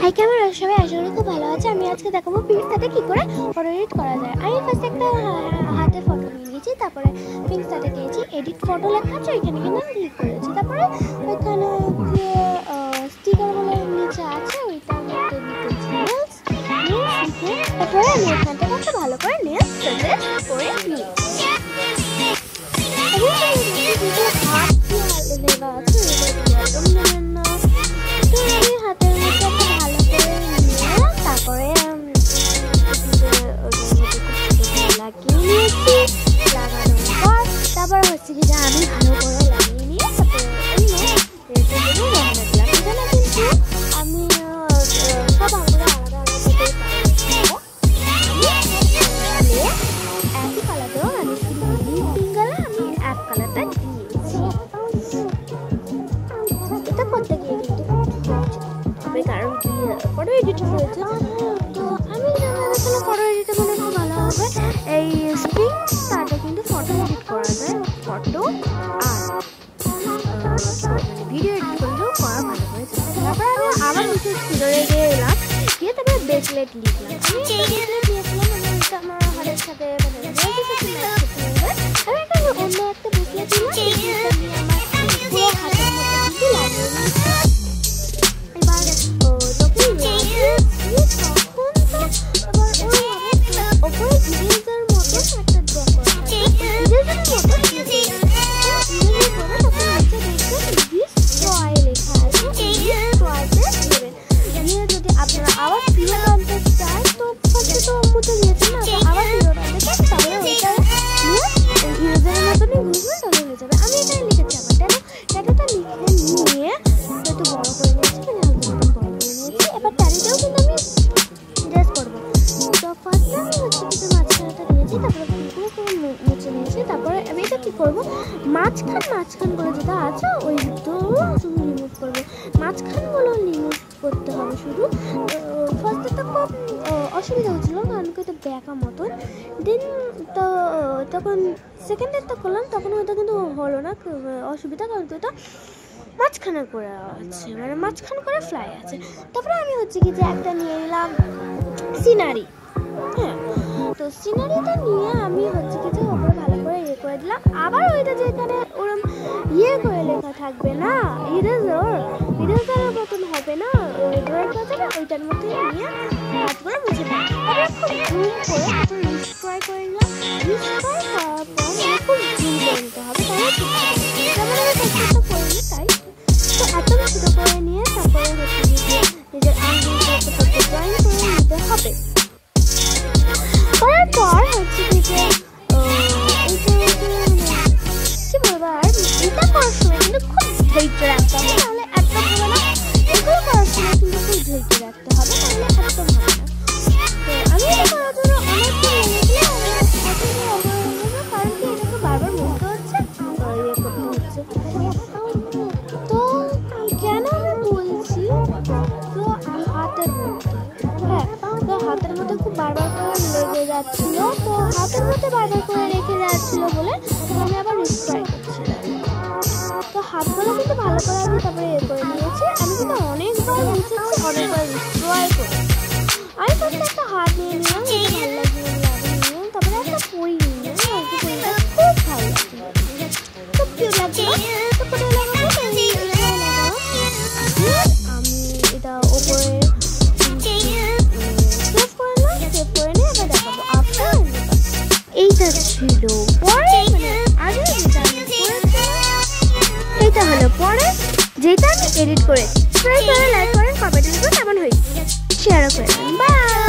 High camera সবাই আশা করি খুব ভালো আছে। আমি আজকে দেখাবো পিঙ্ক সাথে কী করে ফটো এডিট করা যায়। আমি ফার্স্ট একটা হাতে ফটো নিয়ে নিয়েছি, তারপরে পিঙ্ক সাথে গিয়েছি, এডিট ফটো লেখা আছে ওইখানে কিন্তু আমি ক্লিক করেছি। তারপরে ওইখানে যে স্টিকারগুলো নিচে আছে ওইটা মধ্যে লিখেছি নেলস লিখে, তারপরে আমি এখান থেকে একটা ভালো করে নেলস সাজেস্ট করে নিয়েছি। হাত দিয়ে লেখা আছে একদম নেবেন না, তো আমি হাতের মধ্যে একটা ভালো করে নিয়ে তারপরে লাগিয়ে নিয়েছি। লাগানোর পর তারপর হচ্ছে কি যে আমি ভালো করে লাগিয়ে নিয়ে তারপরে রং দিলাম। এখানে কিন্তু আমি সব আঙুলে আলাদা আলাদা করে একই কালার দেবো, আমি শুধু পিঙ্ক কালার আমি এক কালারটা দিয়েছি। এটা করতে গিয়ে কিন্তু কারণ কি ফটো এডিট করেছে, তো আমি এখানে ফটো এডিটে মানে খুব ভালো হবে। এই স্প্রিং তাতে কিন্তু ফটো এডিট করা যায়, ফটো আর ভিডিও এডিট করলেও করা ভালো হয়েছে। তারপরে আমি আবার নিচে ভিতরে গিয়ে এলাম, গিয়ে তারপরে ব্রেসলেট লিখলাম। আমি ব্রেসলেট নিয়েছিলাম, আমার হাতের সাথে আমি একটা অন্য একটা ব্রেসলেট দিলাম, আমার পুরো হাতের মধ্যে কিন্তু লাগিয়ে নিয়েছি। তারপরে আমি এটা কি করবো, মাঝখান করে যেটা আছে ওই দুটো শুধু রিমুভ করবো, মাঝখানগুলো রিমুভ করতে হবে শুধু। ফার্স্টে তো খুব অসুবিধা হচ্ছিলো কারণ কি এটা ব্যাকা মতন, দেন তো তখন সেকেন্ডেরটা করলাম তখন ওইটা কিন্তু হলো না অসুবিধা, কারণ তো এটা মাঝখানে করে আছে, মানে মাঝখান করে ফ্লাই আছে। তারপরে আমি হচ্ছে কি যে একটা নিয়ে নিলাম সিনারি। হ্যাঁ, তো সিনারিটা নিয়ে আমি হচ্ছে কি যে ওপরে ভালো করে ইয়ে করে দিলাম। আবার ওইটা যেখানে ওরম ইয়ে করে লেখা থাকবে না, ইরেজারের মতন হবে না, ড্রয়িং কাজটা ওইটার মধ্যে নিয়ে হাত করে মুছে দিলাম। তারপরে খুব জুম করে তারপরে রিস্ট্রয় করে নিলাম। রিস্ট্রয় করার পর খুব জুম করে নিতে হবে, তাহলে ঠিক আছে। যেমন আমি কাজটা করে নিই তাই, তো এত ছোটো করে নিয়ে তারপরে হচ্ছে কি নিজের আঙ্গুল করতে ড্রয়িং করে নিতে হবে। করার পর হচ্ছে কি যে কি বলবো, আর এটা করার সময় কিন্তু খুব ধৈর্য রাখতে হবে, নাহলে একদম হবে না। এগুলো করার সময় কিন্তু খুব ধৈর্য রাখতে হবে, নাহলে একদম হবে না। তো আমি এটা করার জন্য অনেকক্ষণ লেগেছিলাম, কারণ কি এটাকে বারবার বলতে হচ্ছে, ইয়ে করতে হচ্ছে। তো কেন আমি বলছি, তো হাতের মধ্যে, হ্যাঁ তো হাতের মধ্যে খুব বারবার করে লেগে যাচ্ছিল, তো হাতের মধ্যে বারবার করে রেখে যাচ্ছিল বলে আমি আবার রিস্ট্রয় করছিলাম। তো হাতগুলো কিন্তু ভালো করে আমি তারপরে ইয়ে করে নিয়েছি। আমি কিন্তু অনেকবার মুছেছি, অনেকবার রিস্ট্রয় করে আমি ফার্স্টে একটা হাত নিয়ে নিলাম, ভালো লাগিয়ে নিলাম, তারপরে একটা পরি নিয়ে নিলাম, পরিটা খুব ভালো লাগছিল, খুব কিউট লাগছিল। তারপরে লাগাবো আমি এটা ওপরে এইটা ছিল পরে, আগে যেটা আমি করেছিলাম এইটা হলো পরে, যেটা আমি এডিট করেছি। লাইক করেন, কমেন্ট করুন, কেমন হয়েছে শেয়ারও করে দেন। বাই।